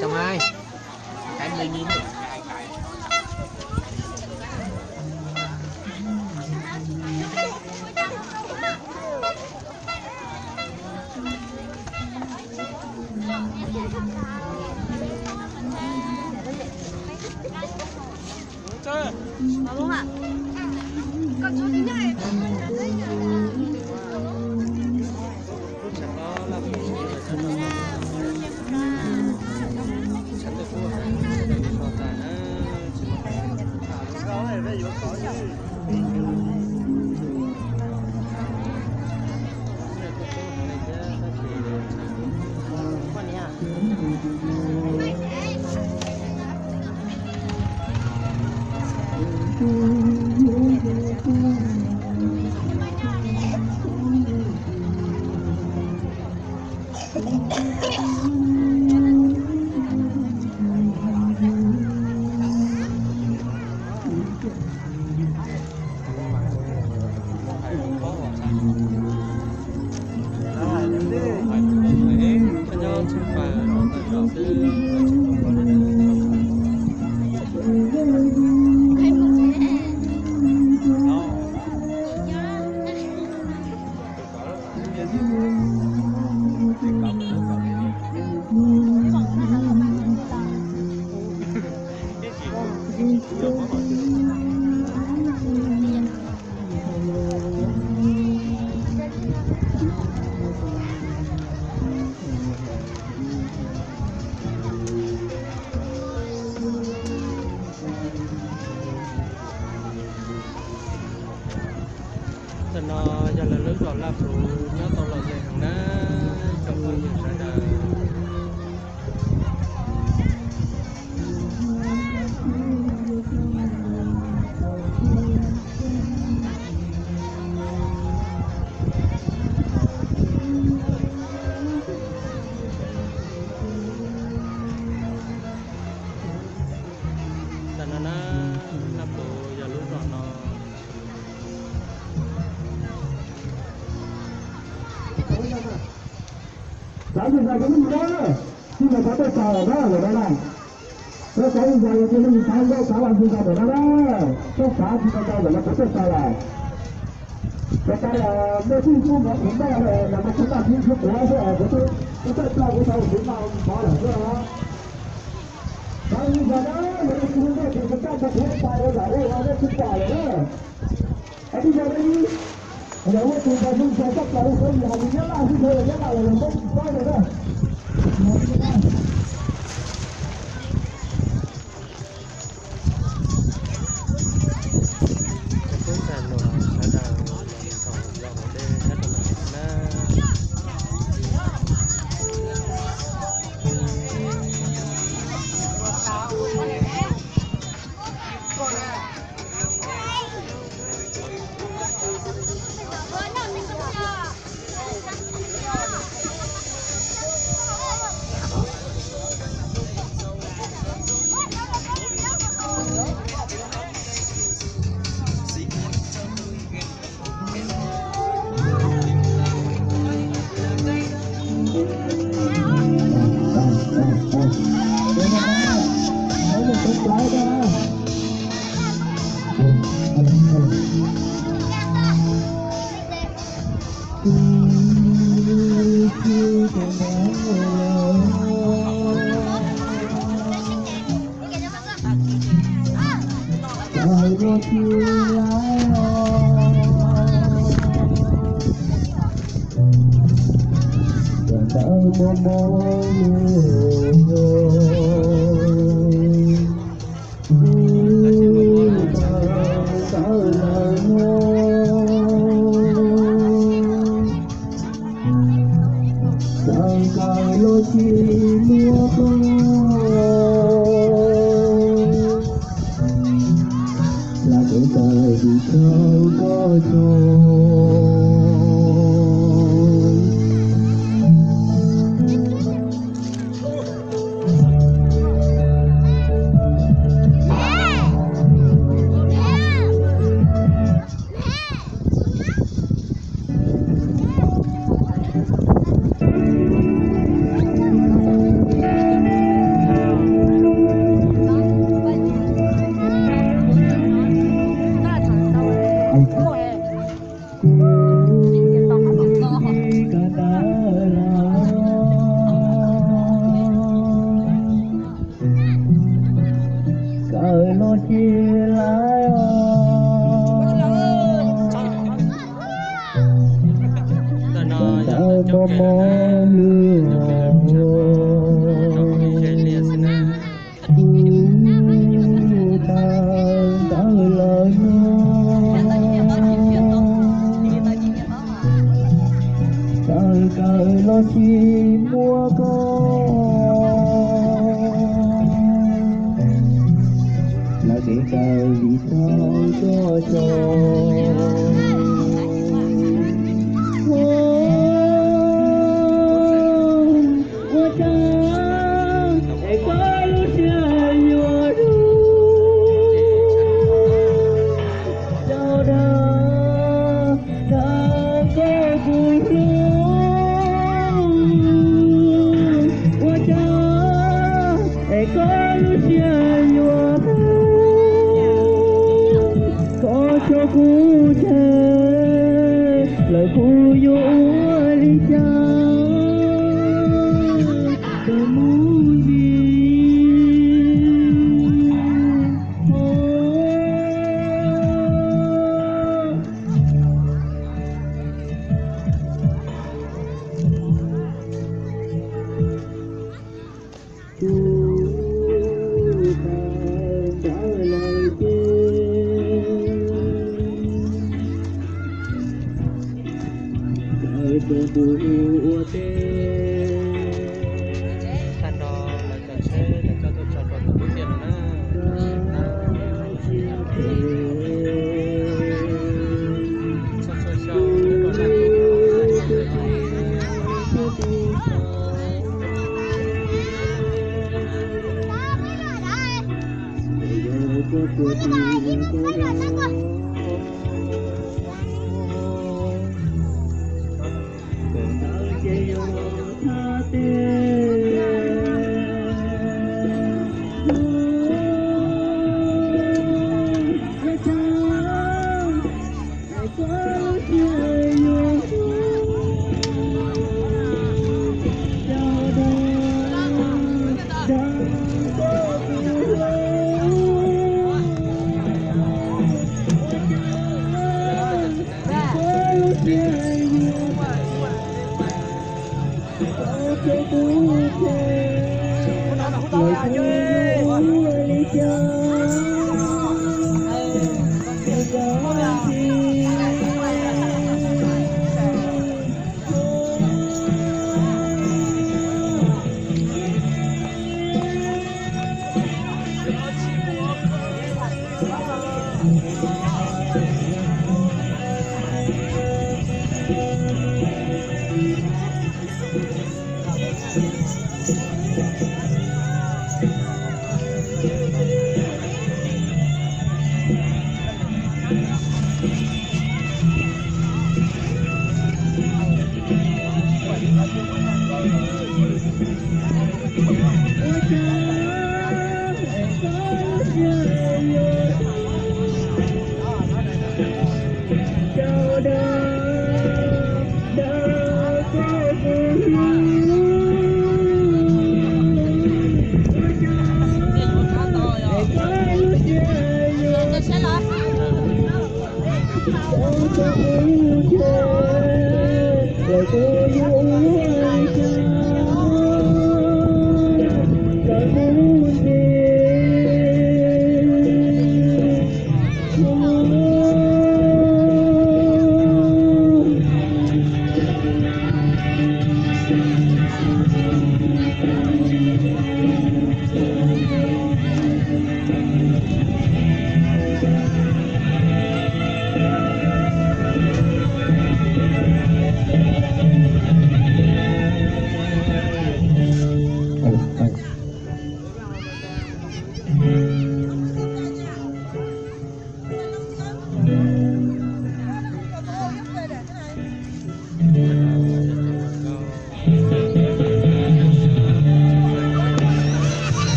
Trăm hai cái 10.000 Có đúng ạ? Con chú tí này. nó giờ là lớn rồi là phụ nhớ tao là về thằng đó cho tôi nhiều sẽ đợi nó là phụ giờ lúc rồi nó Giáo viên dạy cho mình đó, khi mà có tay cờ đó rồi đó này, nó có dạy cho mình tham gia cả làm gì rồi đó đó, tất cả chúng ta cho là nó có tay cờ này, tay cờ là mấy cái chú mà chúng ta là một chúng ta thiên phú của nó ở cái tay cờ của tao chúng ta có là cái đó, bây giờ đó mình chúng ta thì chúng ta có thể tài nó giải đây nó chúng ta rồi đó, bây giờ đây nếu mà chúng ta không sẽ chấp nhận không là mình nhất là làm tốt quá rồi đó. ta nói giờ là chốt kể là trong đi chơi liền xin nè lo chi mua là để cờ vì sao cho cu chê lời cu vô lý cha ta muốn gì ta đó là cho xe để cho tôi chọn vào một tiền nữa sao nó còn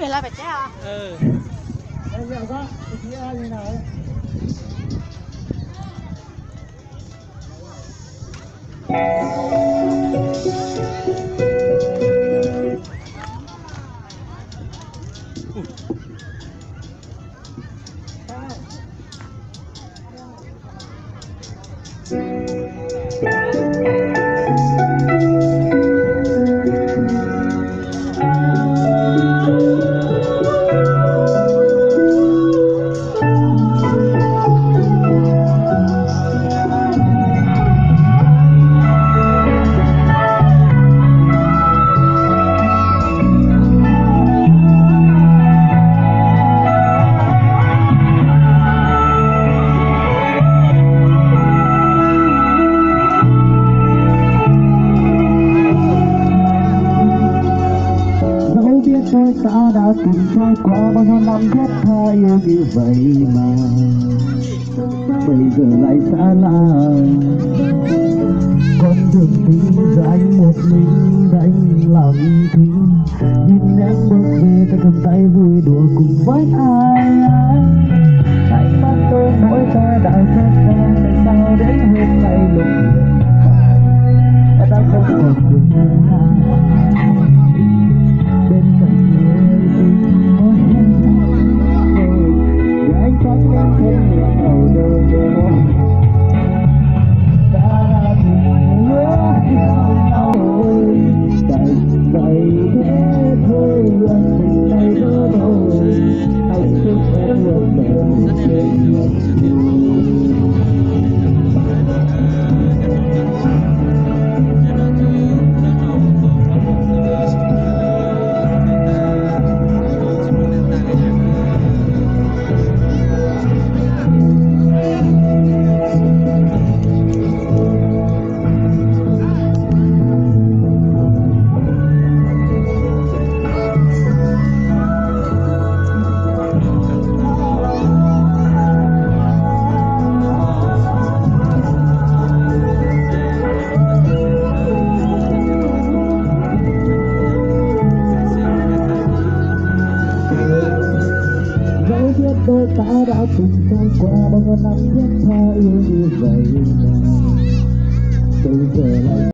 là phải chết à? Bây giờ có cái kia như nào ấy. Tôi ta đã từng trải qua bao nhiêu năm ghét tha yêu như vậy mà bây giờ lại xa lạ. Con đường tình giờ anh một mình đánh làm thinh, nhìn em bước về ta cầm tay vui đùa cùng với ai. Anh bắt tôi mỗi ta đã chết ra sao đến hôm nay lùng ta đã không còn được bên cạnh người tình mỗi anh chắc em thêm là đầu đời ta cùng nhớ nhau tại vậy thế thôi anh mình này nữa rồi anh chúc em luôn tôi ta đã từng trải qua bao nhiêu năm ghét tha yêu như vậy mà bây giờ lại